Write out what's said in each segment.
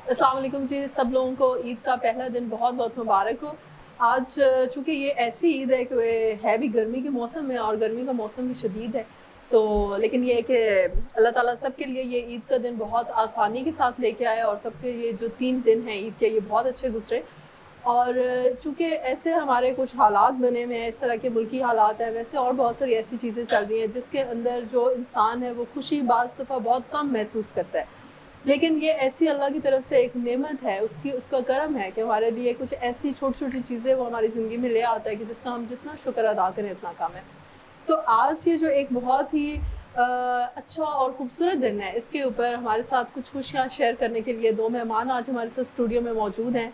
अस्सलाम वालेकुम जी, सब लोगों को ईद का पहला दिन बहुत बहुत मुबारक हो। आज चूँकि ये ऐसी ईद है कि है भी गर्मी के मौसम में और गर्मी का मौसम भी शदीद है, तो लेकिन ये है कि अल्लाह ताला सबके लिए ये ईद का दिन बहुत आसानी के साथ लेके आया और सबके ये जो 3 दिन हैं ईद के, ये बहुत अच्छे गुजरे। और चूँकि ऐसे हमारे कुछ हालात बने हुए हैं, इस तरह के मुल्की हालात हैं, वैसे और बहुत सारी ऐसी चीज़ें चल रही हैं जिसके अंदर जो इंसान है वो खुशी बाज़ दफ़ा बहुत कम महसूस करता है। लेकिन ये ऐसी अल्लाह की तरफ से एक नेमत है, उसका करम है कि हमारे लिए कुछ ऐसी छोटी-छोटी चीज़ें वो हमारी ज़िंदगी में ले आता है कि जिसका हम जितना शुक्र अदा करें उतना कम है। तो आज ये जो एक बहुत ही अच्छा और ख़ूबसूरत दिन है, इसके ऊपर हमारे साथ कुछ खुशियाँ शेयर करने के लिए 2 मेहमान आज हमारे साथ स्टूडियो में मौजूद हैं,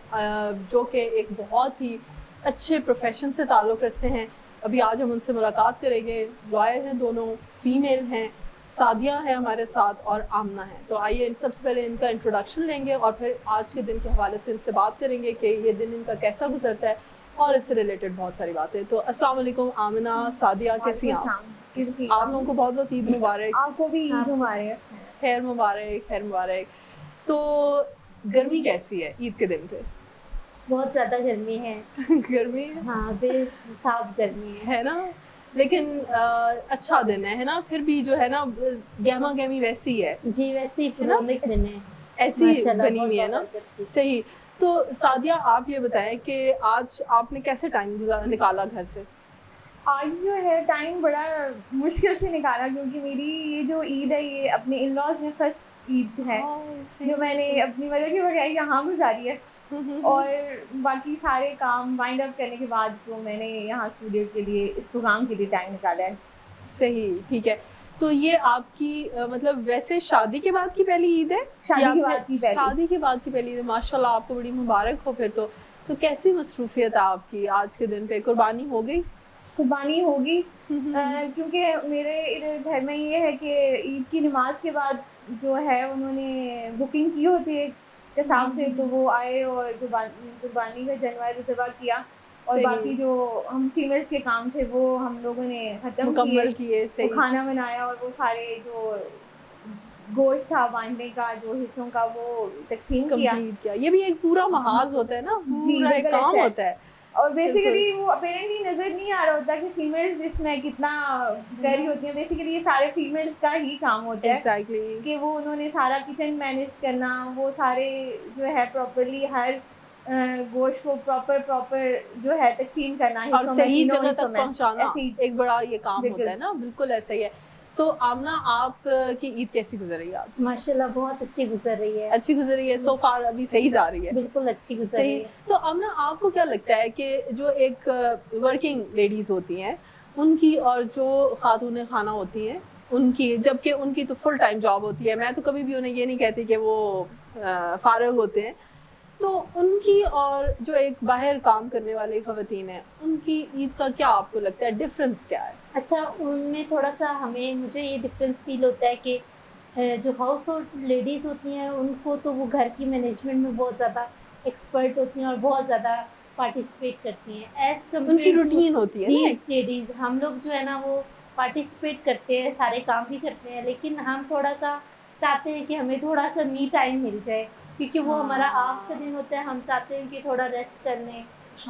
जो कि एक बहुत ही अच्छे प्रोफ़ेशन से ताल्लुक़ रखते हैं। अभी आज हम उनसे मुलाकात करेंगे। लॉयर हैं दोनों, फ़ीमेल हैं, सादिया है हमारे साथ और आमना है। तो आइए सबसे पहले इनका इंट्रोडक्शन लेंगे और फिर आज के दिन के हवाले से इनसे बात करेंगे कि ये दिन इनका कैसा गुजरता है और इससे रिलेटेड बहुत सारी बातें। तो अस्सलाम वालेकुम आमना, सादिया, कैसी हैं आप? आप लोगों को बहुत बहुत ईद मुबारक। आपको भी ईद मुबारक। खैर मुबारक, खैर मुबारक। तो गर्मी कैसी है ईद के दिन पे? बहुत ज़्यादा गर्मी है। गर्मी है? हाँ, बेहिसाब गर्मी है ना? लेकिन अच्छा दिन है ना? फिर भी जो है ना गहमा गहमी वैसी है जी, वैसी इकोनॉमिक दिन है, ऐसी बनी हुई है ना? सही। तो सादिया आप ये बताएं कि आज आपने कैसे टाइम निकाला घर से? आज जो है टाइम बड़ा मुश्किल से निकाला क्योंकि मेरी ये जो ईद है ये अपने इन लॉज में फर्स्ट ईद है जो मैंने अपनी मदर के बगैर यहाँ गुजारी है। और बाकी सारे काम वाइंड अप करने के बाद तो मैंने यहाँ स्टूडियो के लिए इस प्रोग्राम के लिए टाइम निकाला है। सही, ठीक है। तो ये आपकी मतलब वैसे शादी के बाद की पहली ईद है? शादी के बाद की पहली। शादी के बाद की पहली ईद है। माशाल्लाह, आपको बड़ी मुबारक हो फिर तो। तो कैसी मसरूफियत है आपकी आज के दिन पे? कुर्बानी हो गई? कुर्बानी होगी क्योंकि मेरे इधर घर में ये है कि ईद की नमाज के बाद जो है उन्होंने बुकिंग की होती है हिसाब से, तो वो आए और कुर्बानी का जानवर ज़बह किया और बाकी जो हम फीमेल्स के काम थे वो हम लोगों ने ख़त्म किए। वो खाना बनाया और वो सारे जो गोश्त था बांटने का, जो हिस्सों का, वो तकसीम किया। ये भी एक पूरा महाज होता है ना, पूरा एक काम होता है। और बेसिकली वो अपेरेंटली नज़र नहीं आ रहा होता कि फीमेल्स इसमें कितना कर रही होती हैं। बेसिकली ये सारे फीमेल्स का ही काम होता है कि वो उन्होंने सारा किचन मैनेज करना, वो सारे जो है प्रॉपरली हर गोश्त को प्रॉपर जो है तकसीम करना हिस्सों में, तीनों हिस्सों में पहुंचाना, एक बड़ा ये काम होता है ना। बिल्कुल ऐसा ही है। तो आमना, आप की ईद कैसी गुजर रही है आज? माशाल्लाह बहुत अच्छी गुजर रही है। अच्छी गुजर रही है, सो फार अभी सही जा रही है? बिल्कुल अच्छी गुजर रही है। तो आमना, आपको क्या लगता है कि जो एक वर्किंग लेडीज होती हैं उनकी और जो खातून खाना होती हैं उनकी, जबकि उनकी तो फुल टाइम जॉब होती है, मैं तो कभी भी उन्हें ये नहीं कहती कि वो फारग होते हैं, तो उनकी और जो एक बाहर काम करने वाली ख़वातीन हैं उनकी ईद का क्या आपको लगता है डिफरेंस क्या है? अच्छा, उनमें थोड़ा सा मुझे ये डिफरेंस फील होता है कि जो हाउस होल्ड लेडीज़ होती हैं उनको तो वो घर की मैनेजमेंट में बहुत ज़्यादा एक्सपर्ट होती हैं और बहुत ज़्यादा पार्टिसिपेट करती हैं। एज़ उनकी रूटीन होती है ना। लेडीज़ हम लोग जो है ना वो पार्टिसिपेट करते हैं, सारे काम भी करते हैं, लेकिन हम थोड़ा सा चाहते हैं कि हमें थोड़ा सा मी टाइम मिल जाए क्योंकि वो हमारा ऑफ का दिन होता है। हम चाहते हैं कि थोड़ा रेस्ट कर लें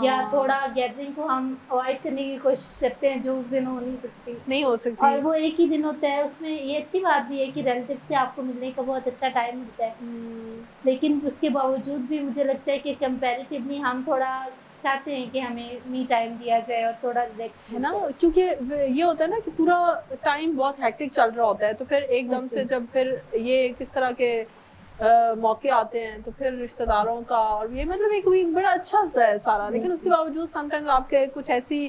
या थोड़ा गैदरिंग को हम अवॉइड करने की कोशिश करते हैं जो उस दिन हो नहीं सकती। और वो एक ही दिन होता है, उसमें ये अच्छी बात भी है कि रिलेटिव से आपको मिलने का बहुत अच्छा टाइम मिलता है। लेकिन उसके बावजूद भी मुझे लगता है कि कंपैरेटिवली हम थोड़ा चाहते हैं कि हमें मी टाइम दिया जाए और थोड़ा रिलैक्स है ना, क्योंकि ये होता है ना कि पूरा टाइम बहुत हैक्टिक चल रहा होता है, तो फिर एकदम से जब फिर ये किस तरह के मौके आते हैं तो फिर रिश्तेदारों का और ये मतलब एक बड़ा अच्छा है सारा। लेकिन उसके बावजूद समटाइम्स आपके कुछ ऐसी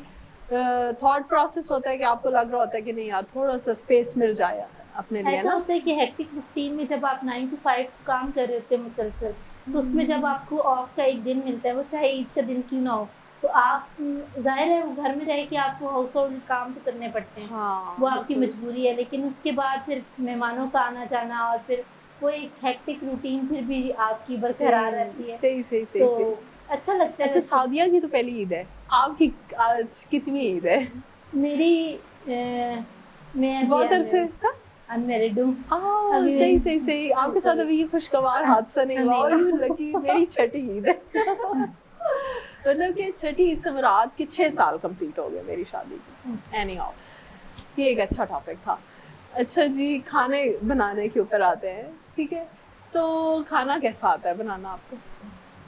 थॉट प्रोसेस होता है कि आपको लग रहा होता है कि नहीं यार थोड़ा सा स्पेस मिल जाए अपने लिए। ऐसा होता है कि हेक्टिक रूटीन में जब आप 9 to 5 काम कर रहे होते हैं मुसलसल, तो उसमें जब आपको ऑफ का एक दिन मिलता है, वो चाहे ईद का दिन क्यों ना हो, तो आप जाहिर है वो घर में रह के आपको हाउस होल्ड काम तो करने पड़ते हैं। वो आपकी मजबूरी है। लेकिन उसके बाद फिर मेहमानों का आना जाना और फिर वो एक हेक्टिक रूटीन फिर भी आपकी बरकरार रहती है। सही तो अच्छा लगता है। अच्छा, सादिया की तो पहली ईद है, आपकी आज कितनी ईद है? मेरी मैं बहुत अरसे अनमैरिड हूँ। अभी सही सही सही, आपके साथ अभी ये खुशगवार हादसा नहीं हुआ, और यू लकी मेरी छठी ईद है। मतलब कि छठी ईद से मुराद के 6 साल कंप्लीट हो गए मेरी शादी की। एनी हाउ, ये एक अच्छा टॉपिक था। अच्छा जी, खाने बनाने के ऊपर आते हैं, ठीक है। तो खाना कैसा आता है बनाना आपको?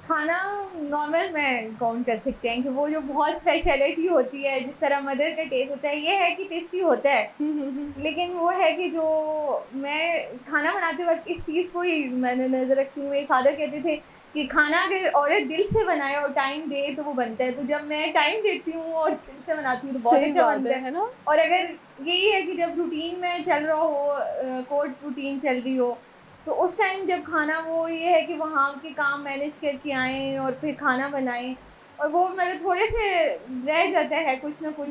खाना नॉर्मल में काउंट कर सकते हैं कि वो जो बहुत स्पेशलिटी होती है, जिस तरह मदर का टेस्ट होता है, ये है कि टेस्टी होता है। लेकिन वो है कि जो मैं खाना बनाते वक्त इस चीज़ को ही मैंने नज़र रखती हूँ। मेरे फादर कहते थे कि खाना अगर औरत दिल से बनाए और टाइम दे तो वो बनता है। तो जब मैं टाइम देती हूँ और दिल से बनाती हूँ तो बहुत अच्छा बनता है ना। और अगर यही है कि जब रूटीन में चल रहा हो, कोर्ट रूटीन चल रही हो, तो उस टाइम जब खाना वो ये है कि वहाँ के काम मैनेज करके आएँ और फिर खाना बनाएं, और वो मतलब थोड़े से रह जाता है कुछ ना कुछ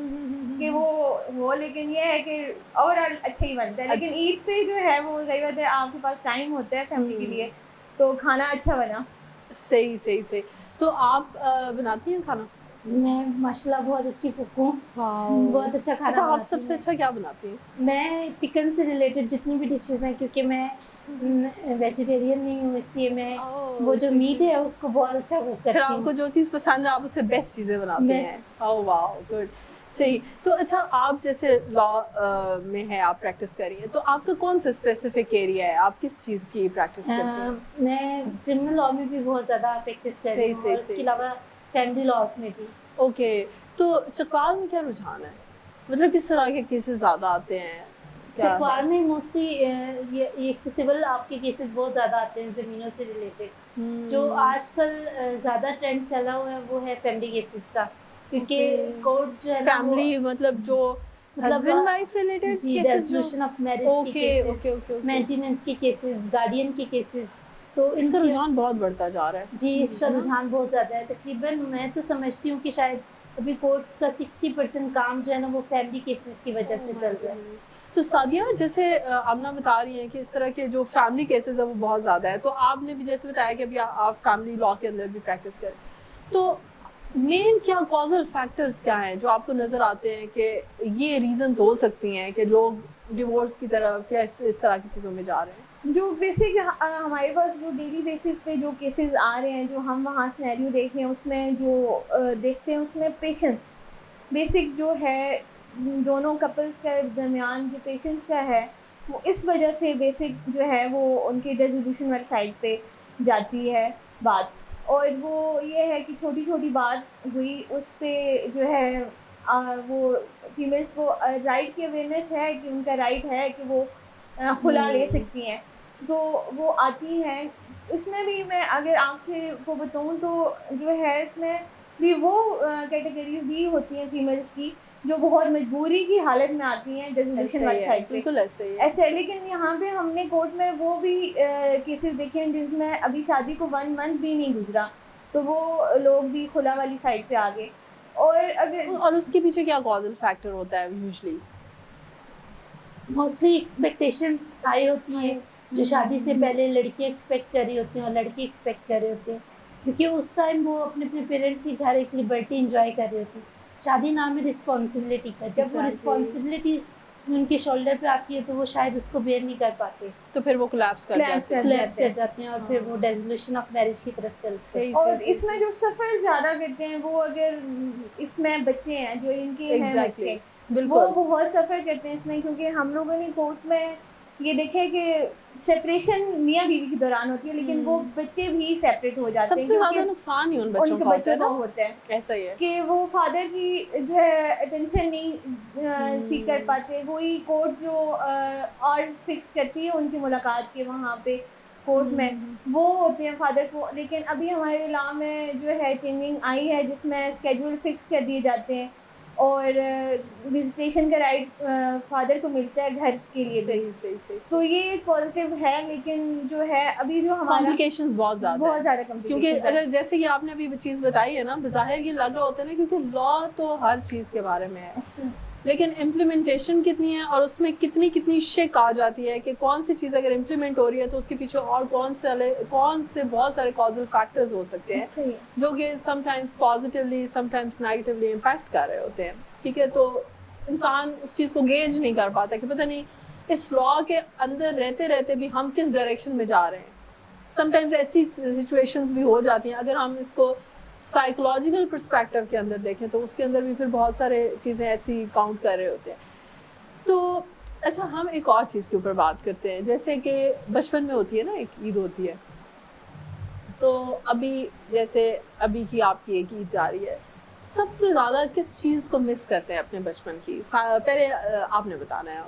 कि वो लेकिन ये है कि ओवरऑल अच्छा ही बनता है। लेकिन ईद पे जो है वो सही बात है, आपके पास टाइम होता है फैमिली के लिए, तो खाना अच्छा बना। सही सही सही। तो आप बनाती हैं खाना? मैं माशाल्लाह बहुत अच्छी कुक हूँ, बहुत अच्छा खाना। अच्छा, आप सबसे अच्छा क्या बनाती हैं? मैं चिकन से रिलेटेड जितनी भी डिशेस हैं, क्योंकि मैं वेजिटेरियन नहीं हूँ, इसलिए मैं वो जो मीट है उसको बहुत अच्छा कुक करती हूँ। आपको जो चीज़ पसंद है आप उससे बेस्ट चीज़ें बनाते हैं। ओह वाह, गुड, सही। तो अच्छा, आप जैसे लॉ में है, आप प्रैक्टिस कर रही हैं, तो आपका कौन सा स्पेसिफिक एरिया है, आप किस चीज़ की प्रैक्टिस करती हैं? मैं क्रिमिनल लॉ में भी बहुत ज़्यादा प्रैक्टिस कर रही हूँ, और इसके अलावा फैमिली लॉज में भी। ओके, तो चकवाल में क्या रुझान है, मतलब किस तरह के केसेस ज़्यादा आते हैं? चकवाल में मोस्टली ये सिविल आपके केसेस बहुत ज़्यादा आते हैं ज़मीनों से रिलेटेड। जो आजकल ज़्यादा ट्रेंड चला हुआ है वो है फैमिली केसेस का, क्योंकि कोर्ट जो है ना, फैमिली मतलब जो हस्बैंड वाइफ रिलेटेड जी, रेजोल्यूशन ऑफ मैरिज के केसेस, मेंटेनेंस के केसेस, गार्डियन के केसेस, तो इसका रुझान बहुत बढ़ता जा रहा है। जी, इसका रुझान बहुत ज़्यादा है। तकरीबन मैं तो समझती हूँ कि शायद अभी कोर्ट्स का 60% काम जो है ना वो फैमिली केसेस की वजह से चल रहा है। तो सादिया, जैसे आमना बता रही हैं कि इस तरह के जो फैमिली केसेस है वो बहुत ज़्यादा है, तो आपने भी जैसे बताया कि अभी आप फैमिली लॉ के अंदर भी प्रैक्टिस करें, तो मेन क्या कॉजल फैक्टर्स क्या हैं जो आपको नज़र आते हैं कि ये रीजंस हो सकती हैं कि लोग डिवोर्स की तरफ या इस तरह की चीज़ों में जा रहे हैं? जो बेसिक हमारे पास जो डेली बेसिस पे जो केसेस आ रहे हैं, जो हम वहाँ सिनेरियो देख रहे हैं, उसमें जो देखते हैं उसमें पेशेंस बेसिक जो है दोनों कपल्स के दरमियान जो पेशेंस का है, वो इस वजह से बेसिक जो है वो उनकी रेजोल्यूशन वाली साइड पे जाती है बात। और वो ये है कि छोटी छोटी बात हुई उस पर जो है वो फीमेल्स को राइट की अवेयरनेस है कि उनका राइट है कि वो खुला ले सकती हैं, तो वो आती हैं। इसमें भी मैं अगर आपसे को बताऊँ तो जो है इसमें भी वो कैटेगरीज भी होती हैं फीमेल्स की जो बहुत मजबूरी की हालत में आती हैं रेजोल्यूशन वाली साइड पे। ऐसे लेकिन यहाँ पे हमने कोर्ट में वो भी केसेस देखे हैं जिसमें अभी शादी को 1 मंथ भी नहीं गुजरा, तो वो लोग भी खुला वाली साइड पे आ गए। और उसके पीछे क्या कॉजल फैक्टर होता है? यूजुअली मोस्टली एक्सपेक्टेशंस हाई होती हैं, जो शादी से पहले लड़कियां एक्सपेक्ट कर रही होती हैं और लड़के एक्सपेक्ट कर रहे होते हैं, क्योंकि उस टाइम वो अपने अपने पेरेंट्स के घर एक लिबर्टी एंजॉय कर रहे होते हैं। शादी नाम है रिस्पॉन्सिबिलिटी का, जब वो रिस्पॉन्सिबिलिटीज उनके शोल्डर पे आती है तो वो शायद उसको बेयर नहीं कर पाते, तो फिर वो कोलैप्स कर जाते हैं और फिर वो रेजोल्यूशन ऑफ मैरिज की तरफ चलते हैं। और इसमें जो सफ़र ज़्यादा करते हैं वो, अगर इसमें बच्चे हैं जो इनके हैं बच्चे, वो बहुत सफ़र करते हैं इसमें, क्योंकि हम लोगों ने कोर्ट में ये देखे कि सेपरेशन मियाँ बीवी के दौरान होती है, लेकिन वो बच्चे भी सेपरेट हो जाते हैं। सबसे ज़्यादा नुकसान ही उन बच्चों को होता है। ऐसा ही है कि वो फादर की जो है अटेंशन नहीं सीख कर पाते। वही कोर्ट जो आवर्स फिक्स करती है उनकी मुलाकात के वहाँ पे कोर्ट में, वो होते हैं फादर को। लेकिन अभी हमारे लॉ में जो है चेंजिंग आई है जिसमें स्केड्यूल फिक्स कर दिए जाते हैं और विजिटेशन का राइट फादर को मिलता है घर के लिए भी। सही। तो ये एक पॉजिटिव है, लेकिन जो है अभी जो हमारा कॉम्प्लिकेशंस बहुत ज़्यादा क्योंकि अगर जैसे कि आपने अभी चीज़ बताई है ना, बज़ाहिर ये लग रहा होता है ना क्योंकि लॉ तो हर चीज़ के बारे में है, लेकिन इम्प्लीमेंटेशन कितनी है और उसमें कितनी शिक आ जाती है कि कौन सी चीज़ अगर इम्प्लीमेंट हो रही है तो उसके पीछे और कौन से बहुत सारे कॉजल फैक्टर्स हो सकते हैं जो कि sometimes positively sometimes negatively impact कर रहे होते हैं। ठीक है, तो इंसान उस चीज़ को गेज नहीं कर पाता कि पता नहीं इस लॉ के अंदर रहते रहते भी हम किस डायरेक्शन में जा रहे हैं। समटाइम्स ऐसी सिचुएशंस भी हो जाती हैं, अगर हम इसको साइकोलॉजिकल पर्सपेक्टिव के अंदर देखें तो उसके अंदर भी फिर बहुत सारे चीज़ें ऐसी काउंट कर रहे होते हैं। तो अच्छा, हम एक और चीज़ के ऊपर बात करते हैं, जैसे कि बचपन में होती है ना एक ईद होती है, तो अभी जैसे अभी की आपकी एक ईद जा रही है, सबसे ज़्यादा किस चीज़ को मिस करते हैं अपने बचपन की? पहले आपने बताना है।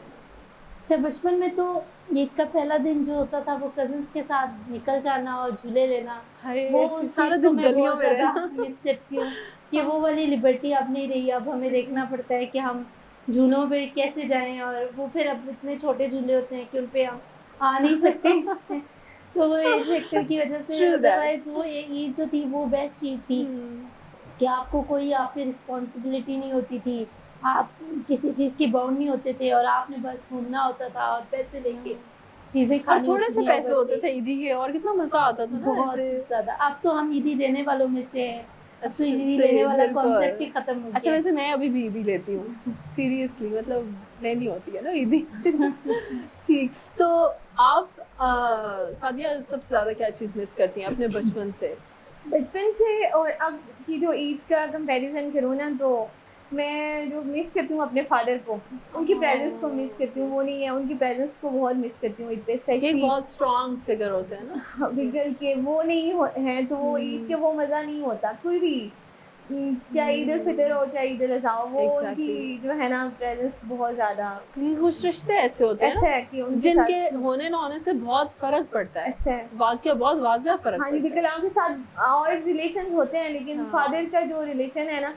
अच्छा, बचपन में तो ईद का पहला दिन जो होता था वो कजिन्स के साथ निकल जाना और झूले लेना, वो उस सारा चीज़ को दिन मैं गलियों बहुत में ज़्यादा रहना। मिस करती हूँ कि वो वाली लिबर्टी अब नहीं रही। अब हमें देखना पड़ता है कि हम झूलों पे कैसे जाएं, और वो फिर अब इतने छोटे झूले होते हैं कि उन पे हम आ नहीं सकते। तो वो एज फैक्टर की वजह से, True that. अदरवाइज वो ईद जो थी वो बेस्ट ईद थी कि आपको कोई आप पे रिस्पॉन्सिबिलिटी नहीं होती थी, आप किसी चीज़ की बाउंड नहीं होते थे, और आपने बस घूमना होता था और पैसे लेके चीज़ें और खानी थोड़े होती से थी पैसे और होते बस थे ईदी के, और कितना मजा आता था ना बहुत ऐसे। ज़्यादा। अब तो हम ईदी देने वालों में से हैं, अब तो ईदी सही, लेने वाला बिल्कुल। कॉन्सेप्ट ही खत्म हो अच्छा, गया। वैसे मैं अभी भी ईदी लेती हूँ सीरियसली, मतलब लेनी होती है ना ईदी। ठीक, तो आप सादिया सबसे ज्यादा क्या चीज मिस करती हैं अपने बचपन से? बचपन से और अब की जो ईद का कंपैरिजन करूँ ना, तो मैं जो मिस करती हूँ अपने फादर को, उनकी प्रेजेंस को मिस करती हूँ। वो नहीं है, उनकी प्रेजेंस को बहुत मिस करती हूँ ईद पे, ये स्पेशली बहुत स्ट्रॉन्ग फिगर होते हैं ना। बिल्कुल के वो नहीं है तो वो ईद के वो मज़ा नहीं होता कोई भी। क्या ईद उल फितर हो क्या ईद उल अज़हा हो, वो Exactly. उनकी जो है ना प्रेजेंस बहुत ज़्यादा कुछ रिश्ते ऐसे होते हैं ऐसा ना, है कि उनके जिनके साथ होने ना होने से बहुत फर्क पड़ता है, ऐसा है। वाकई बहुत वाज़ह फर्क हाँ जी, पड़ता बिल्कुल आपके साथ और रिलेशंस होते हैं, लेकिन हाँ। फादर का जो रिलेशन है ना,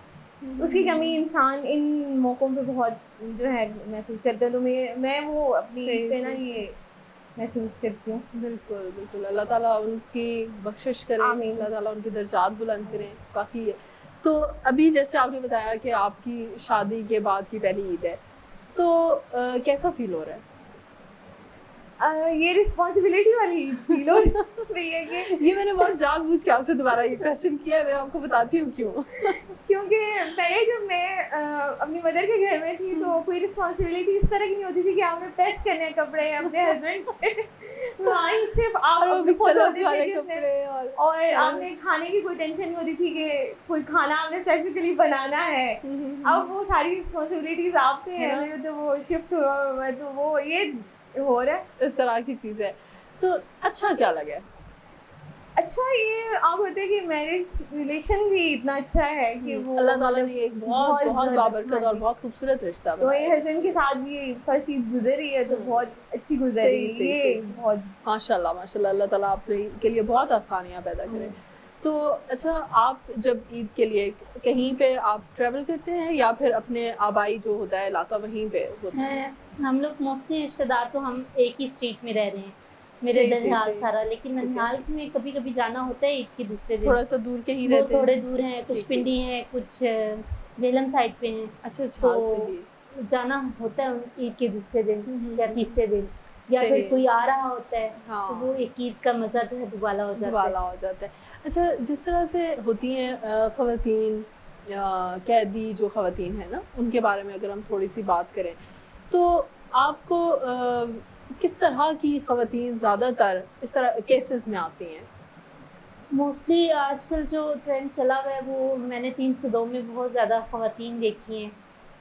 उसकी कमी इंसान इन मौक़ों पे बहुत जो है महसूस करता है। तो मैं वो अपनी सही, ईद पे ना सही। ये महसूस करती हूँ। बिल्कुल बिल्कुल, अल्लाह ताला उनकी बख्शिश करे, आमीन। अल्लाह ताला उनकी दर्जात बुलंद करें। बाकी तो अभी जैसे आपने बताया कि आपकी शादी के बाद की पहली ईद है, तो कैसा फील हो रहा है? ये रिस्पॉन्सिबिलिटी वाली ईद फील हो रही है कि ये मैंने बहुत जानबूझ के आपसे दोबारा ये क्वेश्चन किया है, मैं आपको बताती हूँ क्यों। क्योंकि पहले जब मैं अपनी मदर के घर में थी तो कोई रिस्पॉन्सिबिलिटी इस तरह की नहीं होती थी कि आपने प्रेस करने हैं कपड़े अपने हस्बैंड पे। वहाँ सिर्फ आप और वो भी खुद कलर होते थे वाले जिसने, कपड़े और आपने खाने की कोई टेंशन नहीं होती थी कि कोई खाना आपने स्पेसिफिकली बनाना है। अब वो सारी रिस्पॉन्सिबिलिटीज आप पे है, मेरे तो वो शिफ्ट हुआ हुआ है, तो वो ये हो रहा है। इस तरह की चीज़ है। तो अच्छा क्या लगा? अच्छा, ये आप होते कि मैरिज रिलेशन भी इतना अच्छा है कि वो अल्लाह ताला ने एक बहुत बहुत बाबरकत और हाँ जी। बहुत खूबसूरत रिश्ता तो बनाया। ये हस्बैंड के साथ ये फर्स्ट ईद गुजरी है तो बहुत अच्छी गुजरी सही, है। सही, ये सही। बहुत माशाल्लाह माशाल्लाह, अल्लाह ताला आपके लिए बहुत आसानियाँ पैदा करे। तो अच्छा, आप जब ईद के लिए कहीं पे आप ट्रैवल करते हैं या फिर अपने आबाई जो होता है इलाका वहीं पे होता है? हम लोग मोस्टली रिश्तेदार तो हम एक ही स्ट्रीट में रह रहे हैं, मेरे सही, सही, ननिहाल सही। सारा, लेकिन ठीक है। ननिहाल में कभी कभी जाना होता है ईद के दूसरे दिन। थोड़ा सा दूर के ही वो रहते थोड़े हैं? दूर हैं, कुछ ठीक, पिंडी हैं, कुछ झेलम साइड पे हैं, अच्छा अच्छा, तो सही। जाना होता है ईद के दूसरे दिन या हम्म। तीसरे दिन, या सही फिर है। कोई आ रहा होता है हाँ। तो वो एक ईद का मज़ा जो है दुबाला हो जाता है। दुबाला हो जाता है। अच्छा, जिस तरह से होती हैं ख़वातीन, कैदी जो ख़वातीन हैं ना, उनके बारे में अगर हम थोड़ी सी बात करें तो आपको किस तरह की ख़वातीन ज़्यादातर इस तरह केसेस में आती हैं? मोस्टली आजकल जो ट्रेंड चला हुआ है वो मैंने 302 में बहुत ज़्यादा ख़वातीन देखी हैं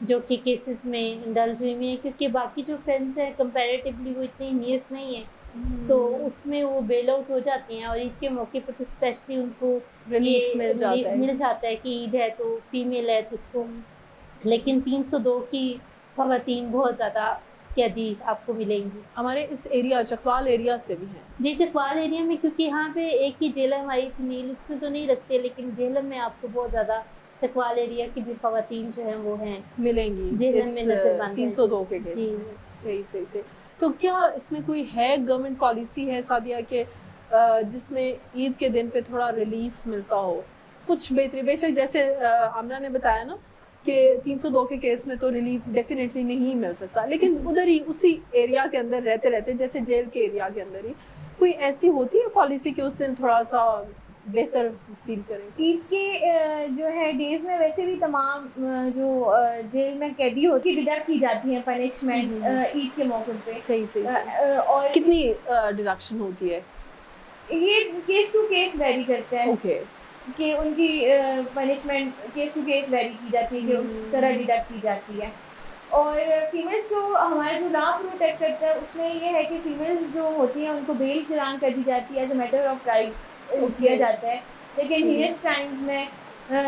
जो कि केसेस में इंडल्ज हुई हैं, क्योंकि बाकी जो फ्रेंड्स हैं कंपैरेटिवली वो इतनी हीनियस नहीं है, तो उसमें वो बेल आउट हो जाती हैं। और ईद के मौके पर तो स्पेशली उनको रिलीफ मिल जाता है। मिल जाता है कि ईद है तो फीमेल है तो इसको, लेकिन 302 की ख़वातीन बहुत ज़्यादा कैदी आपको मिलेंगी। हमारे इस एरिया चकवाल एरिया से भी हैं। जी, चकवाल एरिया में, क्योंकि यहाँ पे एक ही जेलम आई थी नील, उसमें तो नहीं रखते, लेकिन जेलम में आपको बहुत ज़्यादा चकवाल एरिया की भी ख़वातीन जो हैं वो हैं मिलेंगी जेलम में नजर बंद 302 के केस जी। में। सही सही सही। तो क्या इसमें कोई है गवर्नमेंट पॉलिसी है सादिया के जिसमें ईद के दिन पे थोड़ा रिलीफ मिलता हो, कुछ बेहतरी? बेशक जैसे आमना ने बताया ना कि 302 के केस में तो रिलीफ डेफिनेटली नहीं मिल सकता, लेकिन उधर ही उसी एरिया के अंदर रहते रहते जैसे जेल के एरिया के अंदर ही कोई ऐसी होती है पॉलिसी कि उस दिन थोड़ा सा बेहतर फील करें? ईद के जो है डेज में वैसे भी तमाम जो जेल में कैदी होती डिडक्ट की जाती है पनिशमेंट ईद के मौके पे। सही सही सही। और कितनी डिडक्शन होती है? ये केस टू केस वेरी करता है ओके। कि उनकी punishment case to case vary की जाती है कि उस तरह डिडक्ट की जाती है। और फीमेल्स को हमारा जो लॉ प्रोटेक्ट करता है उसमें ये है कि फीमेल्स जो होती हैं उनको बेल ग्रांट कर दी जाती है as a matter of right किया जाता है। लेकिन हियर्स क्राइम्स में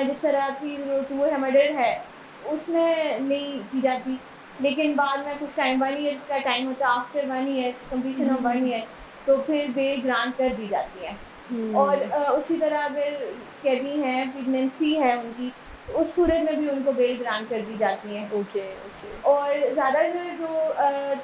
जिस तरह 302 है मर्डर है उसमें नहीं की जाती। लेकिन बाद में कुछ टाइम 1 ईयर का टाइम होता है, after 1 year completion of 1 year तो फिर बेल ग्रांट कर दी जाती है। और उसी तरह अगर कैदी हैं प्रेगनेंसी है उनकी उस सूरत में भी उनको बेल ग्रांट कर दी जाती है। Okay okay. और ज़्यादातर जो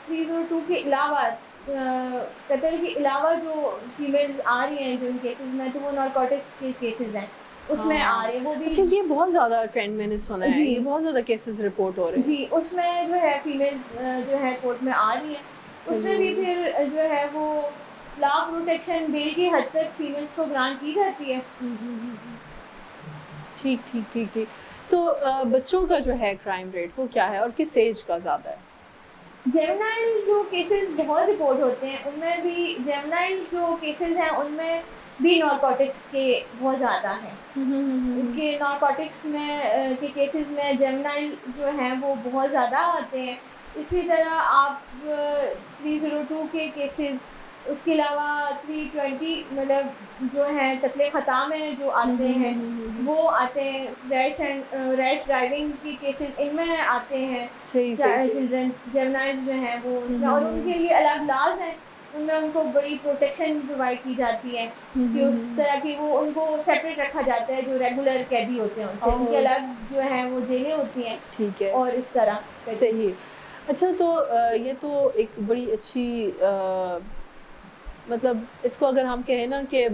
302 के अलावा कत्ल के अलावा जो फीमेल्स आ रही हैं जिन केसेस में तो वो नारकोटिक्स के केसेस हैं उसमें आ रहे हैं वो भी। अच्छा, ये बहुत ज़्यादा ट्रेंड मैंने सुना है, जी। ये बहुत ज़्यादा केसेस रिपोर्ट हो रहे हैं। जी, उसमें जो है फीमेल्स जो है कोर्ट में आ रही हैं उसमें भी फिर जो है वो लॉ प्रोटेक्शन बेल की हद तक फीमेल्स को ग्रांट की जाती है। ठीक ठीक ठीक ठीक। तो बच्चों का जो है क्राइम रेट वो क्या है और किस एज का ज़्यादा है? जेवनाइल जो केसेस बहुत रिपोर्ट होते हैं उनमें भी जेवनाइल जो केसेस हैं उनमें भी नारकोटिक्स के बहुत ज़्यादा हैं। उनके नारकोटिक्स में के केसेस में जेवनाइल जो हैं वो बहुत ज़्यादा आते हैं। इसी तरह आप 302 के केसेस उसके अलावा 320 मतलब जो है कत्ले ख़ता में जो आते हैं वो आते हैं। रैश ड्राइविंग के केसेस इनमें आते हैं। सही सही। चिल्ड्रन जेवनाइल्स जो हैं वो उसमें और उनके लिए अलग लॉज हैं उनमें उनको बड़ी प्रोटेक्शन प्रोवाइड की जाती है कि उस तरह की वो उनको सेपरेट रखा जाता है जो रेगुलर कैदी होते हैं उनसे उनके अलग जो है वो जेलें होती हैं। ठीक है। और इस तरह सही। अच्छा, तो ये तो एक बड़ी अच्छी मतलब इसको अगर हम कहें ना कि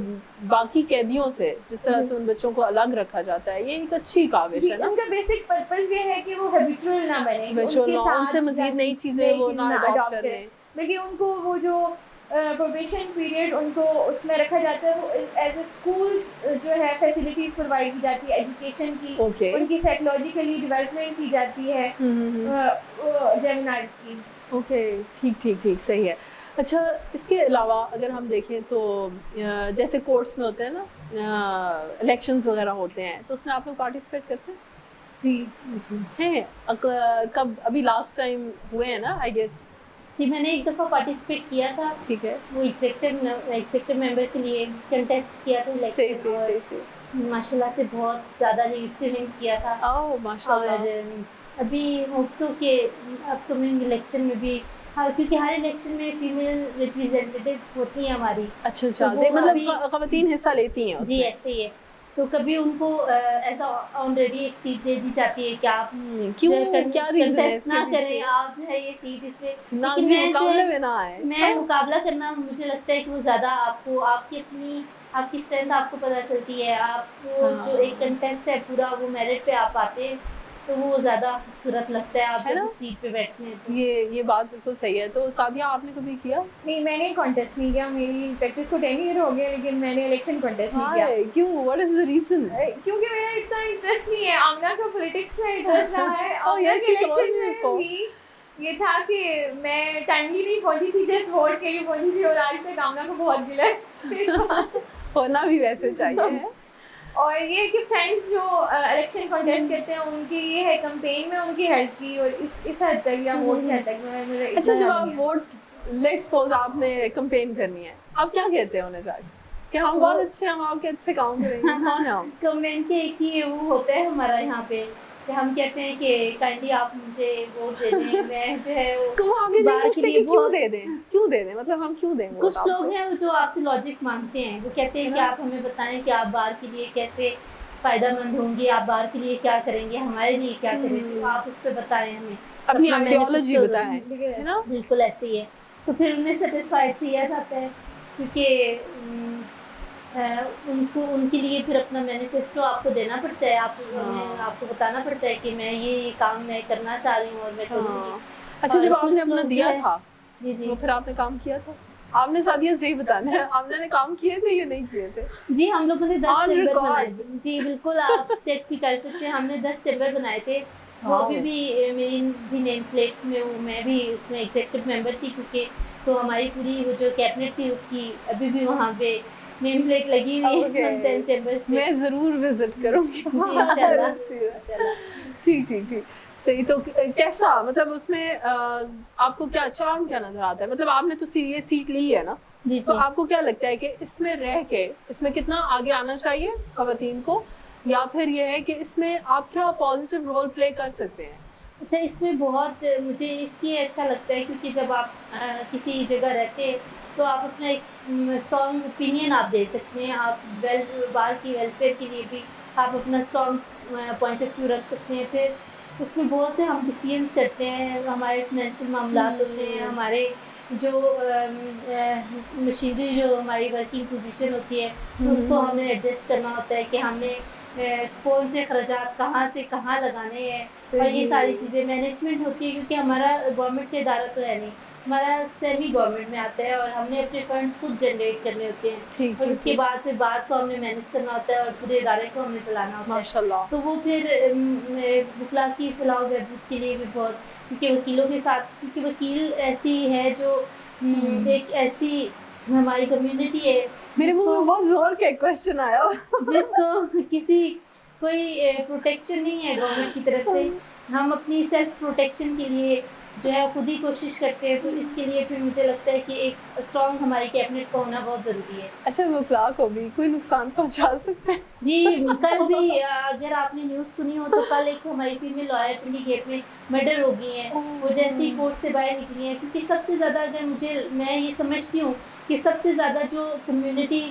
बाकी कैदियों से जिस तरह से उन बच्चों को अलग रखा जाता है ये एक अच्छी काविश है ना। उनका बेसिक पर्पस ये है कि वो हैबिचुअल ना बने, उनके साथ उनसे मजीद नई चीजें वो ना अडॉप्ट करें, बल्कि उनको वो जो प्रोबेशन पीरियड उनको उसमें रखा जाता है वो एज ए स्कूल जो है फैसिलिटीज़ प्रोवाइड की जाती है एजुकेशन की। उनकी साइकोलॉजिकली डेवलपमेंट की जाती है जेवनाइल्स की। ओके, ठीक ठीक ठीक, सही है। अच्छा, इसके अलावा अगर हम देखें तो जैसे कोर्ट्स में होते हैं ना इलेक्शंस वगैरह होते हैं तो उसमें आप लोग पार्टिसिपेट करते हैं? जी हैं। कब अभी लास्ट टाइम हुए हैं ना आई गेस? जी, मैंने एक दफ़ा पार्टिसिपेट किया था। ठीक है। वो एग्जीक्यूटिव मेंबर के लिए कंटेस्ट किया था इलेक्शन। सही माशाल्लाह से बहुत ज़्यादा लीड से विन किया था। ओह माशाल्लाह। और अभी होप्सो के अपकमिंग इलेक्शन में भी क्योंकि हर इलेक्शन में फीमेल रिप्रेजेंटेटिव होती हैं हमारी। अच्छा अच्छा, मतलब ख़वातीन हिस्सा लेती हैं उसमें? जी ऐसे ही है। तो कभी उनको ऐसा ऑलरेडी एक सीट दे दी जाती है कि आप क्यों, क्या रीजन है इसके ना पीछे? करें, आप जो है ये सीट इसमें ना जी मुकाबले में ना आए। मैं मुकाबला करना मुझे लगता है कि वो ज़्यादा आपको आपकी स्ट्रेंथ आपको पता चलती है। आपको जो एक कंटेस्ट है पूरा वो मेरिट पे आप आते हैं तो वो ज़्यादा खूबसूरत लगता है आप जब सीट पे बैठते हैं तो। ये बात बिल्कुल सही है। तो सादिया आपने कभी किया? नहीं, मैंने कॉन्टेस्ट नहीं किया। मेरी प्रैक्टिस को 10 ईयर हो गए लेकिन मैंने इलेक्शन कॉन्टेस्ट नहीं किया। क्यों? What is the reason? क्योंकि मेरा इतना इंटरेस्ट नहीं है। आमना का पॉलिटिक्स में इंटरेस्ट रहा है और yes, इलेक्शन में भी ये था कि मैं टाइमली नहीं पहुंची थी, जस्ट वोट के लिए पहुंची थी और आज तक आमना को बहुत गिला है। होना भी वैसे चाहिए। और ये कि फ्रेंड्स जो इलेक्शन कॉन्टेस्ट करते हैं उनकी ये है कैंपेन में उनकी हेल्प की और इस हद तक या वोट की हद तक। अच्छा, जब आप वोट लेट्स सपोज आपने कैंपेन करनी है, आप क्या कहते हैं उन्हें जाके कि हम बहुत अच्छे हैं, हम आपके अच्छे काम करेंगे? कौन है हम? कमेंट के एक ही वो होता है हमारा यहाँ पे कि हम कहते हैं कि काइंडली आप मुझे वोट दे दें। मैं जो है वो आगे पूछते कि क्यों दे दें, मतलब हम क्यों दें? कुछ लोग हैं जो आपसे लॉजिक मांगते हैं, वो कहते हैं कि आप हमें बताएं कि आप बाहर के लिए कैसे फ़ायदेमंद होंगे, आप बाहर के लिए क्या करेंगे, हमारे लिए क्या करें, तो आप उस पर बताएं, हमें अपनी आइडियोलॉजी बताएं, है ना? बिल्कुल ऐसे ही है। तो फिर उन्हें सेटिस्फाइड किया जाता है क्योंकि उनको उनके लिए फिर अपना मैनिफेस्टो आपको देना पड़ता है। आपको बताना पड़ता है कि मैं ये काम मैं करना चाह रही हूँ और मैं करूँगी। अच्छा, जब आपने अपना दिया था जी तो फिर आपने काम किया था? आपने सादिया सही बताना है, आमना ने काम किए थे या नहीं किए थे? जी हम लोगों ने 10 On चैम्बर record. बनाए थे। जी बिल्कुल, आप चेक भी कर सकते हैं, हमने 10 चैम्बर बनाए थे। वो Wow. अभी भी मेरी भी नेम प्लेट में हूँ, मैं भी इसमें एग्जीक्यूटिव मेंबर थी, क्योंकि तो हमारी पूरी वो जो कैबिनेट थी उसकी अभी भी वहाँ पे नेम प्लेट लगी हुई है Okay. 10 चैम्बर्स में। मैं जरूर विजिट करूंगी। जी इंशाल्लाह। ठीक ठीक ठीक, सही। तो कैसा मतलब उसमें आपको क्या चार्म क्या नजर आता है? मतलब आपने तो ये सीट ली है ना, जी तो जी। आपको क्या लगता है कि इसमें रह के इसमें कितना आगे आना चाहिए खवातीन को, या फिर ये है कि इसमें आप क्या पॉजिटिव रोल प्ले कर सकते हैं? अच्छा, इसमें बहुत मुझे इसलिए अच्छा लगता है क्योंकि जब आप किसी जगह रहते हैं तो आप अपना एक स्ट्रॉन्ग ओपिनियन आप दे सकते हैं, आप बाल की वेलफेयर के लिए भी आप अपना स्ट्रॉन्ग पॉइंट ऑफ व्यू रख सकते हैं। फिर उसमें बहुत से हम डिसीजंस करते हैं, हमारे फाइनेंशियल मामला होते हैं, हमारे जो मशीनरी जो हमारी वर्किंग पोजीशन होती है उसको हमें एडजस्ट करना होता है कि हमने कौन से खर्चात कहाँ से कहाँ लगाने हैं, और ये सारी चीज़ें मैनेजमेंट होती है क्योंकि हमारा गवर्नमेंट का इदारा तो है नहीं, हमारा सेमी गवर्नमेंट में आता है और हमने अपने फंड्स खुद जनरेट करने होते हैं। ठीक और उसके बाद फिर बात को हमने मैनेज करना होता है और पूरे इदारे को हमने चलाना होता है। माशाल्लाह। तो वो फिर वकला की फलाह बहबूद के लिए भी बहुत, क्योंकि वकीलों के साथ, क्योंकि वकील ऐसी है जो एक ऐसी हमारी कम्युनिटी है मेरे मुंह जिसको में बहुत जोर का क्वेश्चन आया। जिसको किसी कोई प्रोटेक्शन नहीं है गवर्नमेंट की तरफ से। हम अपनी सेल्फ प्रोटेक्शन के लिए जो है खुद ही कोशिश करते हैं, तो इसके लिए फिर मुझे लगता है कि एक स्ट्रॉन्ग हमारी कैबिनेट का होना बहुत ज़रूरी है। अच्छा, वो वकला को भी कोई नुकसान पहुंचा सकते हैं? जी कल भी अगर आपने न्यूज़ सुनी हो तो कल एक हमारी फीमेल लॉयर पिंडी गेट में मर्डर हो गई है, वो जैसे ही कोर्ट से बाहर निकली है। क्योंकि सबसे ज़्यादा अगर मैं ये समझती हूँ कि सबसे ज़्यादा जो कम्युनिटी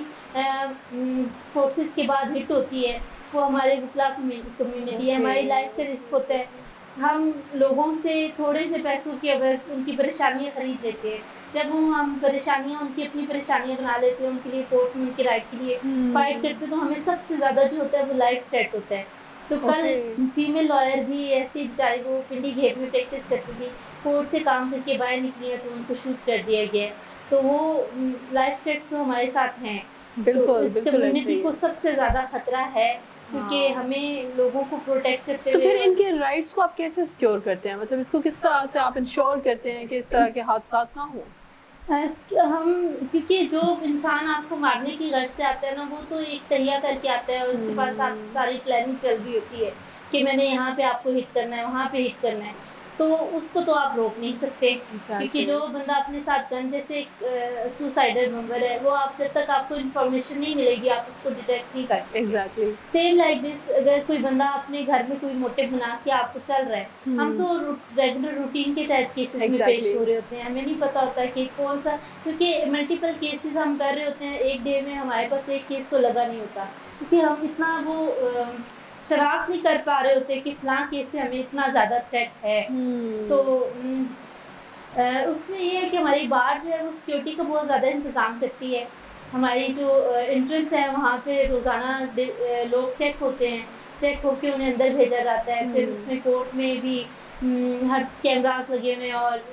फोर्सेस के बाद हिट होती है वो हमारे वकला कम्युनिटी है। हमारी लाइफ का रिस्क होता है, हम लोगों से थोड़े से पैसों की अवज़ उनकी परेशानियाँ खरीद लेते हैं। जब हम परेशानियाँ उनकी अपनी परेशानियाँ बना लेते हैं, उनके लिए कोर्ट में उनके राइट के लिए फाइट करते हैं, तो हमें सबसे ज़्यादा जो होता है वो लाइफ थ्रेट होता है। तो कल फीमेल लॉयर भी ऐसी बेचारी वो पिंडी घेट में प्रैक्टिस करती थी, कोर्ट से काम करके बाहर निकली है तो उनको शूट कर दिया गया। तो वो लाइफ थ्रेट तो हमारे साथ हैं। बिल्कुल तो इस बिल्कुल कम्युनिटी को सबसे ज़्यादा खतरा है क्योंकि हमें लोगों को प्रोटेक्ट करते तो हुए। फिर इनके राइट्स को आप कैसे सिक्योर करते हैं? मतलब इसको किस तरह से आप इंश्योर करते हैं कि इस तरह के हादसा ना हो? हम क्योंकि जो इंसान आपको मारने की गर्ज से आता है ना, वो तो एक तैयार करके आता है और उसके पास सारी प्लानिंग चल रही होती है कि मैंने यहाँ पे आपको हिट करना है, वहाँ पे हिट करना है, तो उसको तो आप रोक नहीं सकते। क्योंकि जो बंदा अपने साथ गन जैसे सुसाइडल बम्बर है, वो आप जब तक आपको इन्फॉर्मेशन नहीं मिलेगी आप उसको डिटेक्ट नहीं कर सकते। एग्जैक्टली। सेम लाइक दिस, अगर कोई बंदा अपने घर में कोई मोटिव बना के आपको चल रहा है, हम तो रेगुलर रूटीन के तहत केसेस में पेश हो रहे होते हैं, हमें नहीं पता होता कि कौन सा, क्योंकि मल्टीपल केसेस हम कर रहे होते हैं, एक डे में हमारे पास एक केस तो लगा नहीं होता, इसलिए हम इतना वो शराब नहीं कर पा रहे होते कि फलां केस से हमें इतना ज़्यादा थ्रेट है। तो उसमें ये है कि हमारी बार जो है वो सिक्योरिटी का बहुत ज़्यादा इंतज़ाम करती है। हमारी जो एंट्रेंस है वहाँ पे रोज़ाना लोग चेक होते हैं, चेक होके उन्हें अंदर भेजा जाता है। फिर उसमें कोर्ट में भी हर कैमरास लगे हुए हैं और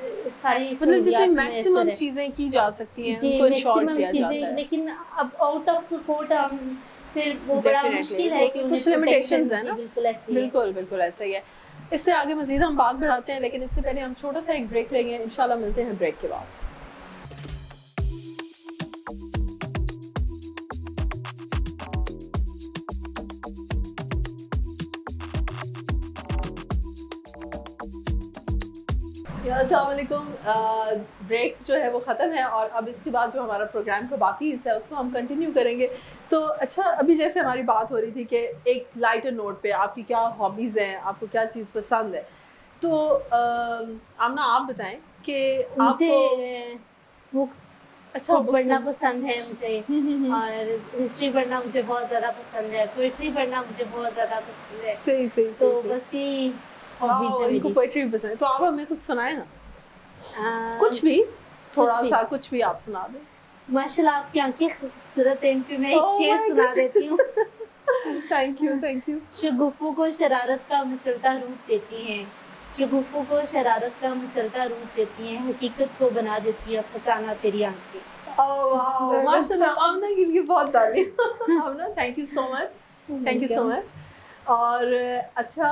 सारी मतलब जितनी मैक्सिमम चीजें की जा सकती हैं उनको इंश्योर किया जाता है। लेकिन अब आउट ऑफ कोर्ट हम फिर वो बड़ा मुश्किल है कि कुछ लिमिटेशंस है ना। बिल्कुल बिल्कुल ऐसा ही है। इससे आगे मजीद हम बात बढ़ाते हैं, लेकिन इससे पहले हम छोटा सा एक ब्रेक लेंगे। इंशाल्लाह मिलते हैं ब्रेक के बाद। अस्सलाम वालेकुम। ब्रेक जो है वो ख़त्म है और अब इसके बाद जो हमारा प्रोग्राम का बाकी हिस्सा है उसको हम कंटिन्यू करेंगे। तो अच्छा, अभी जैसे हमारी बात हो रही थी कि एक लाइटर नोट पे आपकी क्या हॉबीज़ हैं, आपको क्या चीज़ पसंद है, तो आमना आप बताएं कि आपको बुक्स अच्छा पढ़ना पसंद है मुझे, और हिस्ट्री पढ़ना मुझे बहुत ज़्यादा पसंद है, पोइट्री पढ़ना मुझे बहुत ज़्यादा पसंद है। सही सही तो बस ये हॉबीज है। इनको पोइट्री भी पसंद है, तो आप हमें कुछ सुनाए ना, कुछ भी, थोड़ा सा कुछ भी आप सुना दें। माशाल्लाह आपकी आंखें खूबसूरत हैं, फिर मैं एक शेर सुना देती हूँ। Thank you. शगुफों को शरारत का मचलता रूप देती हैं, शगुफों को शरारत का मचलता रूप देती हैं, हकीकत को बना देती है फसाना तेरी आंखें। वाह माशाल्लाह, आमना के लिए बहुत तारीफ। Aamna thank you so much, thank you so much. और अच्छा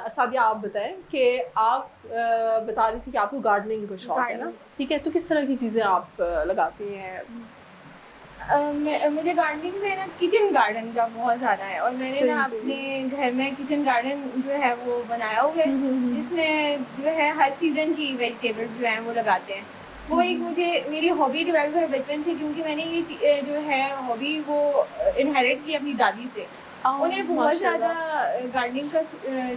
सादिया, आप बताएं कि आप बता रही थी कि आपको गार्डनिंग का शौक है ना, ठीक है, तो किस तरह की चीज़ें आप लगाती हैं? मुझे गार्डनिंग में ना किचन गार्डन का बहुत ज़्यादा है, और मैंने ना सही, अपने घर में किचन गार्डन जो है वो बनाया हुआ है, जिसमें जो है हर सीज़न की वेजिटेबल जो है वो लगाते हैं। वो एक मुझे मेरी हॉबी डेवलप है बचपन से, क्योंकि मैंने ये जो है हॉबी वो इनहेरिट की अपनी दादी से। उन्हें बहुत ज़्यादा गार्डनिंग का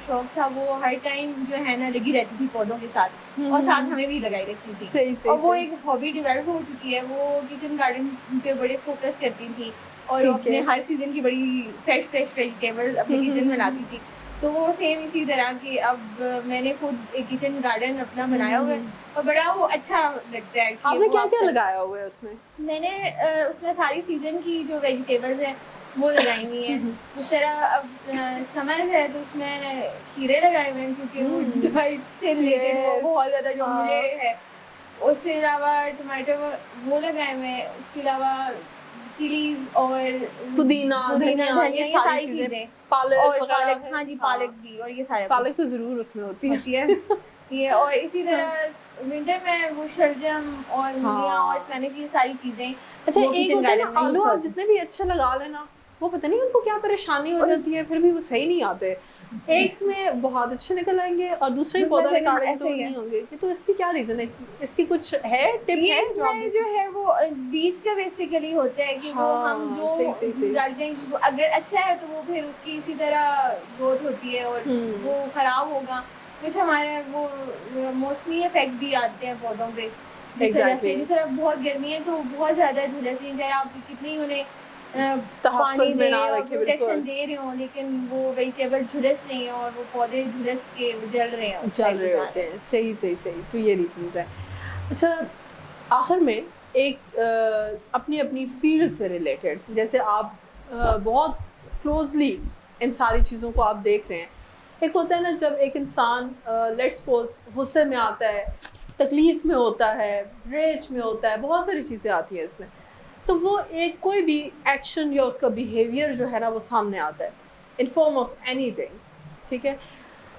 शौक था, वो हर टाइम जो है ना लगी रहती थी पौधों के साथ, और साथ हमें भी लगाई रखती थी। सही और वो एक हॉबी डेवलप हो चुकी है, वो किचन गार्डन पे बड़े फोकस करती थी, और वो अपने हर सीजन की बड़ी फ्रेश वेजिटेबल्स अपने किचन में लाती थी। तो वो सेम इसी तरह की अब मैंने खुद एक किचन गार्डन अपना बनाया हुआ है, और बड़ा वो अच्छा लगता है। आपने क्या क्या लगाया हुआ है उसमें? मैंने उसमें सारी सीजन की जो वेजिटेबल्स हैं वो लगाई हुई हैं। जिस तरह अब समर है तो उसमें खीरे लगाए हुए हैं, क्योंकि वो डाइट से रिलेटेड बहुत ज़्यादा जो मुझे है। उसके अलावा टमाटर वो लगाए हुए हैं, उसके अलावा चिलीज और पुदीना, धनिया, ये सारी चीज़ें, पालक और वगैरह पालक, है? हाँ जी पालक भी, और ये सारा पालक तो जरूर उसमें होती है। ये, और इसी तरह विंटर में वो शलजम और मूलियाँ और स्पेनिश, ये सारी चीज़ें। अच्छा, वो एक किचन होता है गार्डन ना में आलू, use आप होती जितने भी अच्छे लगा लेना, वो पता नहीं उनको क्या परेशानी हो जाती है, फिर भी वो सही नहीं आते। एक में बहुत अच्छे निकल आएंगे और दूसरे पौधा दूसरे निकालेंगे तो ऐसे ही है। नहीं होंगे। तो इसकी क्या रीजन है? इसकी कुछ है टिप ये है जो आप इसमें जो है वो बीज का बेसिकली होता है कि वो हम जो सही। डालते हैं वो अगर अच्छा है तो वो फिर उसकी इसी तरह ग्रोथ होती है, और वो खराब होगा कुछ हमारे वो मौसमी इफेक्ट भी आते हैं पौधों पे। जिस तरह से जिस तरह बहुत गर्मी है तो बहुत ज़्यादा झुलस चाहे आप कितनी उन्हें पानी दे और प्रोटेक्शन दे रहे हो, लेकिन वो वेजिटेबल झुलस रही हैं और वो पौधे झुलस के जल रहे होते हैं। सही, तो ये रीजंस है। अच्छा, आखिर में एक अपनी अपनी फील्ड से रिलेटेड, जैसे आप बहुत क्लोजली इन सारी चीज़ों को आप देख रहे हैं। एक होता है ना जब एक इंसान लेट्स सपोज गुस्से में आता है, तकलीफ में होता है, रेज में होता है, बहुत सारी चीज़ें आती हैं इसमें, तो वो एक कोई भी एक्शन या उसका बिहेवियर जो है ना वो सामने आता है इन फॉर्म ऑफ एनीथिंग, ठीक है।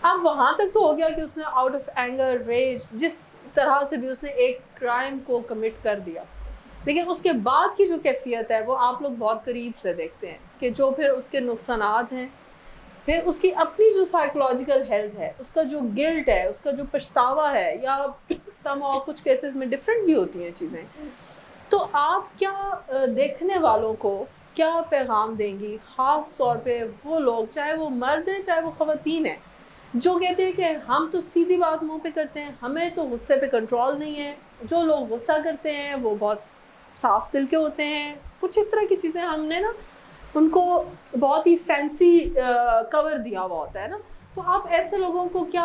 अब वहाँ तक तो हो गया कि उसने आउट ऑफ एंगर, रेज, जिस तरह से भी उसने एक क्राइम को कमिट कर दिया, लेकिन उसके बाद की जो कैफियत है वो आप लोग बहुत करीब से देखते हैं कि जो फिर उसके नुकसानात हैं, फिर उसकी अपनी जो साइकोलॉजिकल हेल्थ है, उसका जो गिल्ट है, उसका जो पछतावा है, या सम और कुछ केसेस में डिफरेंट भी होती हैं चीज़ें। तो आप क्या देखने वालों को क्या पैगाम देंगी, ख़ास तौर पे वो लोग, चाहे वो मर्द हैं चाहे वो ख़वातीन हैं, जो कहते हैं कि हम तो सीधी बात मुंह पे करते हैं, हमें तो गुस्से पे कंट्रोल नहीं है, जो लोग गुस्सा करते हैं वो बहुत साफ दिल के होते हैं, कुछ इस तरह की चीज़ें हमने ना उनको बहुत ही फैंसी कवर दिया हुआ होता है ना। तो आप ऐसे लोगों को क्या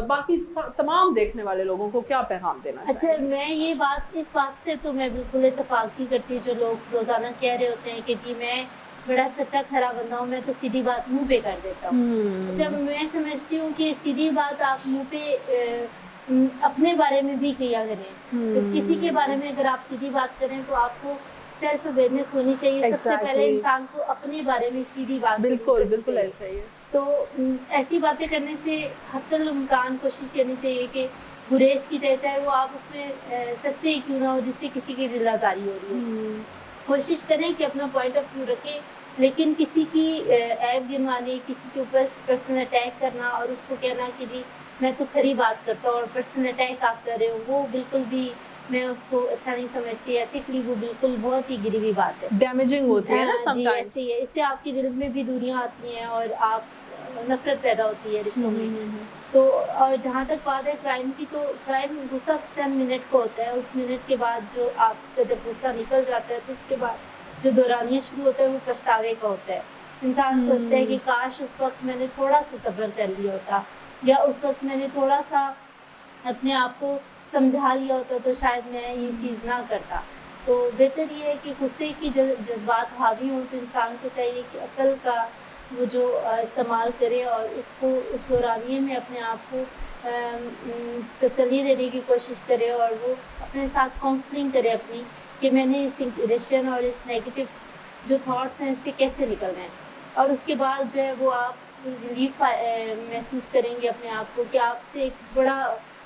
बाकी तमाम देखने वाले लोगों को क्या पैगाम देना अच्छा, मैं ये इस बात से तो मैं बिल्कुल इत्तेफाक नहीं करती, जो लोग रोज़ाना कह रहे होते हैं कि जी मैं बड़ा सच्चा खरा बंदा हूँ, मैं तो सीधी बात मुंह पे कर देता हूँ। जब मैं समझती हूँ कि सीधी बात आप मुंह पे अपने बारे में भी किया करें, तो किसी के बारे में अगर आप सीधी बात करें तो आपको सेल्फ अवेयरनेस होनी चाहिए। सबसे पहले इंसान को अपने बारे में सीधी बात बिल्कुल ऐसा ही है। तो ऐसी बातें करने से हत्तल इम्कान कोशिश करनी चाहिए कि गुरेज की जाए, चाहे वो आप उसमें सच्चे ही क्यों ना हो जिससे किसी की दिल आज़ारी हो रही हो। कोशिश करें कि अपना पॉइंट ऑफ व्यू रखें, लेकिन किसी की ऐब गिनवानी, किसी के ऊपर पर्सनल अटैक करना और उसको कहना कि जी मैं तो खरी बात करता हूँ और पर्सनल अटैक आप कर रहे हो, वो बिल्कुल भी मैं उसको अच्छा नहीं समझती। एथिकली वो बिल्कुल बहुत ही गिरी हुई बात है, डैमेजिंग होती है ना समटाइम्स। ऐसी है, इससे आपके दिल में भी दूरियां आती हैं और आप नफरत पैदा होती है रिश्तों में। तो और जहाँ तक बात है क्राइम की, तो क्राइम गुस्सा चंद मिनट का होता है, उस मिनट के बाद जो आपका जब गुस्सा निकल जाता है तो उसके बाद जो दौरानिया शुरू होता है वो पछतावे का होता है। इंसान सोचता है कि काश उस वक्त मैंने थोड़ा सा सब्र कर लिया होता, या उस वक्त मैंने थोड़ा सा अपने आप को समझा लिया होता तो शायद मैं ये चीज़ ना करता। तो बेहतर ये है कि गुस्से की जज्बात हावी हों तो इंसान को चाहिए कि अक्ल का वो जो इस्तेमाल करे और उसको उस दौरानिए में अपने आप को तसल्ली देने की कोशिश करे और वो अपने साथ काउंसलिंग करे अपनी कि मैंने इस एग्रेशन और इस नेगेटिव जो थॉट्स हैं इससे कैसे निकलना है। और उसके बाद जो है वो आप रिलीफ महसूस करेंगे अपने आप को कि आपसे एक बड़ा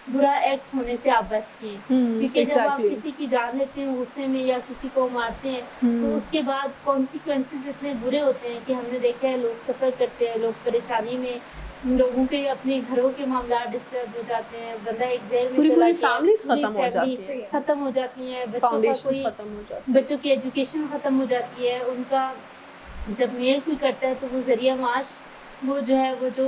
बुरा एक्ट होने से आप बच गए। क्योंकि जब आप exactly. किसी की जान लेते हैं गुस्से में या किसी को मारते हैं तो उसके बाद कॉन्सिक्वेंसेस इतने बुरे होते हैं कि हमने देखा है लोग सफ़र करते हैं, लोग परेशानी में, लोगों के अपने घरों के मामला डिस्टर्ब हो जाते हैं, बंदा एक जेल में पूरी चला पूरी गया, families पूरी खत्म हो जाती families हैं। खत्म हो जाती हैं, बच्चों का फाउंडेशन कोई खत्म हो जाता है। बच्चों की एजुकेशन ख़त्म हो जाती है, उनका जब मेल कोई करता है तो वो ज़रिया माश वो जो है वो जो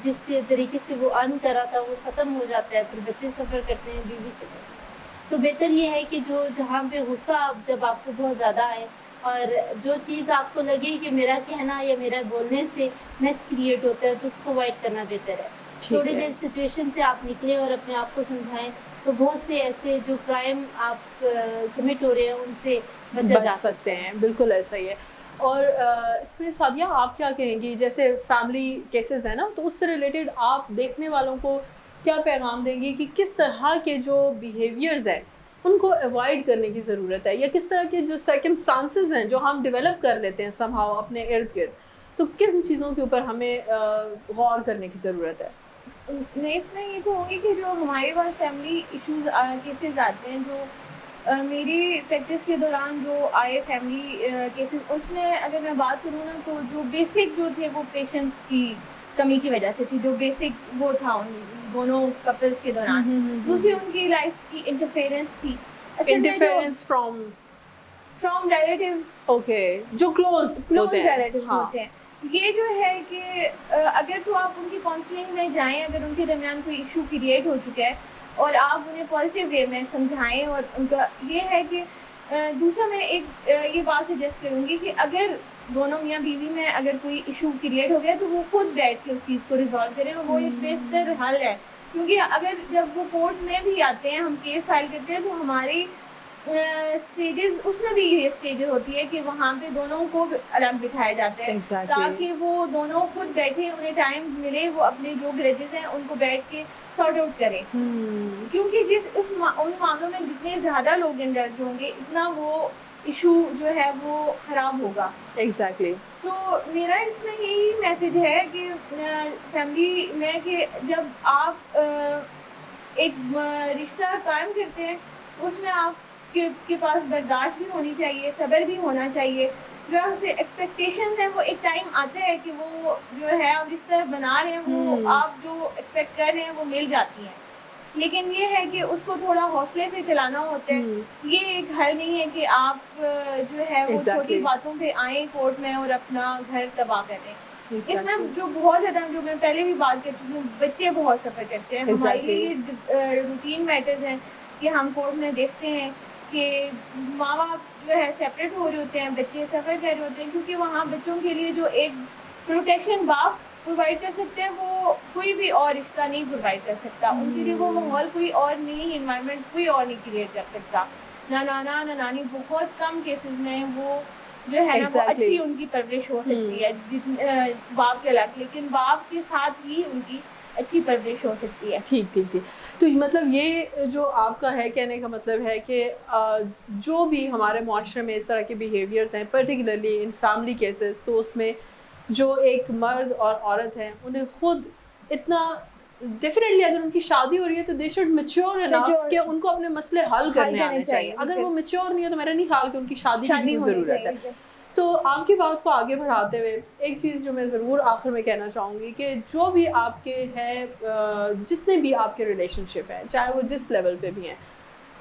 जिस तरीके से वो अर्न करा था वो ख़त्म हो जाता है, फिर बच्चे सफ़र करते हैं, बीवी सफ़र करते हैं। तो बेहतर ये है कि जो जहाँ पे गुस्सा जब आपको बहुत ज़्यादा आए और जो चीज़ आपको लगे कि मेरा कहना या मेरा बोलने से मैस क्रिएट होता है तो उसको अवॉइड करना बेहतर है। ठीक थोड़ी है। देर सिचुएशन से आप निकले और अपने आप को समझाएं तो बहुत से ऐसे जो क्राइम आप कमिट हो रहे हैं उनसे बचा जा सकते हैं। बिल्कुल ऐसा ही है। और इसमें सादिया आप क्या कहेंगी, जैसे फैमिली केसेस है ना, तो उससे रिलेटेड आप देखने वालों को क्या पैगाम देंगी कि किस तरह के जो बिहेवियर्स हैं उनको अवॉइड करने की ज़रूरत है, या किस तरह के जो सर्कमस्टांसेस हैं जो हम डेवलप कर लेते हैं समहाउ अपने इर्द गिर्द, तो किन चीज़ों के ऊपर हमें गौर करने की ज़रूरत है? मैं इसमें ये कहूँगी कि जो हमारे पास फैमिली इश्यूज केसेस आते हैं, जो मेरी प्रैक्टिस के दौरान जो आए फैमिली केसेस, उसमें अगर मैं बात करूँ ना तो जो बेसिक जो थे वो पेशेंस की कमी की वजह से थी, जो बेसिक वो था उन दोनों कपल्स के दौरान। दूसरी उनकी लाइफ की इंटरफेरेंस थी, इंटरफेरेंस फ्रॉम रिलेटिव्स, ओके, जो क्लोज रिलेटिव्स होते हैं। ये जो है कि अगर तो आप उनकी काउंसलिंग में जाएं, अगर उनके दरमियान कोई इशू क्रिएट हो चुका है और आप उन्हें पॉजिटिव वे में समझाएं, और उनका ये है कि दूसरा मैं एक ये बात सजेस्ट करूँगी कि अगर दोनों मियाँ बीवी में अगर कोई इशू क्रिएट हो गया तो वो खुद बैठ के उस चीज़ को रिजॉल्व करें, और वो एक बेहतर हल है। क्योंकि अगर जब वो कोर्ट में भी आते हैं, हम केस फाइल करते हैं, तो हमारी स्टेजेस, उसमें भी ये स्टेजेस होती है कि वहाँ पे दोनों को अलग बिठाया जाता है, ताकि वो दोनों खुद बैठे, उन्हें टाइम मिले, वो अपने जो ग्रेजेस हैं उनको बैठ के सॉर्ट आउट करें। क्योंकि उन मामलों में जितने ज़्यादा लोग इंडल्ज होंगे इतना वो इशू जो है वो ख़राब होगा। एग्जैक्टली। तो मेरा इसमें यही मैसेज है कि फैमिली में कि जब आप एक रिश्ता कायम करते हैं उसमें आप के पास बर्दाश्त भी होनी चाहिए, सब्र भी होना चाहिए। जो आपसे एक्सपेक्टेशंस हैं वो एक टाइम आता है कि वो जो है आप रिश्ता बना रहे हैं, वो आप जो एक्सपेक्ट कर रहे हैं वो मिल जाती हैं, लेकिन ये है कि उसको थोड़ा हौसले से चलाना होता है। ये एक हल नहीं है कि आप जो है वो छोटी बातों पे आए कोर्ट में और अपना घर तबाह करें। इसमें जो बहुत ज़्यादा, जो मैं पहले भी बात करती हूँ, बच्चे बहुत सफ़र करते हैं। हमारे लिए रूटीन मैटर्स हैं कि हम कोर्ट में देखते हैं कि माँ बाप जो है सेपरेट हो रहे होते हैं, बच्चे सफ़र कर रहे होते हैं, क्योंकि वहाँ बच्चों के लिए जो एक प्रोटेक्शन बाप प्रोवाइड कर सकते हैं वो कोई भी और रिश्ता नहीं प्रोवाइड कर सकता। उनके लिए वो माहौल कोई और नहीं, इन्वायरमेंट कोई और नहीं क्रिएट कर सकता। ना नाना ना नानी, बहुत कम केसेस में वो जो है ना वो अच्छी उनकी परवरिश हो सकती है बाप के अलग, लेकिन बाप के साथ ही उनकी अच्छी परवरिश हो सकती है। ठीक। तो मतलब ये जो आपका है, कहने का मतलब है कि जो भी हमारे माशरे में इस तरह के बिहेवियर्स हैं, पर्टिकुलरली इन फैमिली केसेस, तो उसमें जो एक मर्द और औरत हैं उन्हें खुद इतना डेफिनेटली, अगर उनकी शादी हो रही है तो दे शुड मैच्योर इनफ कि उनको अपने मसले हल करने आने चाहिए। अगर वो मैच्योर नहीं है तो मेरा नहीं ख्याल कि उनकी शादी की ज़रूरत है। तो आपकी बात को आगे बढ़ाते हुए एक चीज़ जो मैं ज़रूर आखिर में कहना चाहूँगी कि जो भी आपके हैं, जितने भी आपके रिलेशनशिप हैं, चाहे वो जिस लेवल पे भी हैं,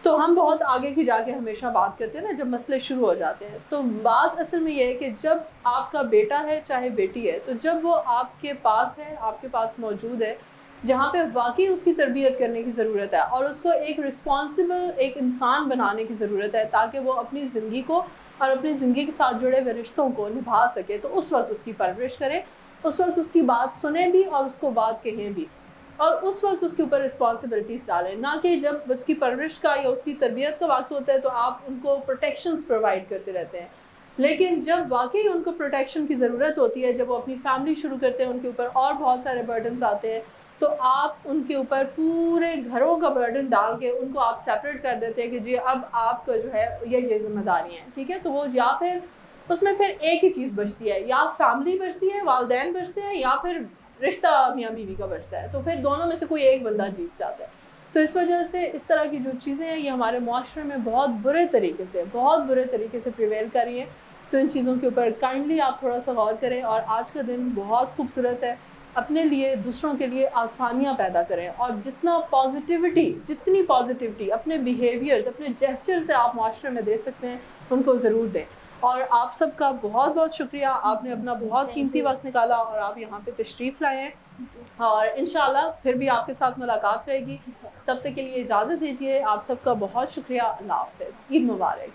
तो हम बहुत आगे की जाके हमेशा बात करते हैं ना जब मसले शुरू हो जाते हैं। तो बात असल में ये है कि जब आपका बेटा है चाहे बेटी है, तो जब वो आपके पास है, आपके पास मौजूद है, जहाँ पे वाकई उसकी तरबियत करने की ज़रूरत है और उसको एक रिस्पॉन्सिबल एक इंसान बनाने की ज़रूरत है, ताकि वो अपनी ज़िंदगी को और अपनी ज़िंदगी के साथ जुड़े हुए रिश्तों को निभा सके, तो उस वक्त उसकी परवरिश करें, उस वक्त उसकी बात सुने भी और उसको बात कहें भी, और उस वक्त उसके ऊपर रिस्पॉन्सिबिलिटीज़ डालें। ना कि जब उसकी परवरिश का या उसकी तरबियत का वक्त होता है तो आप उनको प्रोटेक्शंस प्रोवाइड करते रहते हैं, लेकिन जब वाकई उनको प्रोटेक्शन की ज़रूरत होती है, जब वो अपनी फैमिली शुरू करते हैं, उनके ऊपर और बहुत सारे बर्डन्स आते हैं, तो आप उनके ऊपर पूरे घरों का बर्डन डाल के उनको आप सेपरेट कर देते हैं कि जी अब आपका जो है ये जिम्मेदारी है, ठीक है। तो वो या फिर उसमें फिर एक ही चीज़ बचती है, या फैमिली बचती है, वालदैन बचते हैं, या फिर रिश्ता मियाँ बीवी का बचता है। तो फिर दोनों में से कोई एक बंदा जीत जाता है। तो इस वजह से इस तरह की जो चीज़ें हैं ये हमारे माशरे में बहुत बुरे तरीके से प्रिवेल कर रही हैं। तो इन चीज़ों के ऊपर काइंडली आप थोड़ा सा गौर करें। और आज का दिन बहुत खूबसूरत है, अपने लिए दूसरों के लिए आसानियाँ पैदा करें, और जितनी पॉजिटिविटी अपने बिहेवियर्स, अपने जेस्चर से आप माशरे में दे सकते हैं उनको ज़रूर दें। और आप सबका बहुत बहुत शुक्रिया, आपने अपना बहुत कीमती वक्त निकाला और आप यहाँ पे तशरीफ़ लाए हैं। और इंशाल्लाह फिर भी आपके साथ मुलाकात रहेगी। तब तक के लिए इजाज़त दीजिए। आप सबका बहुत शुक्रिया। अल्लाह हाफ़िज़। ईद मुबारक।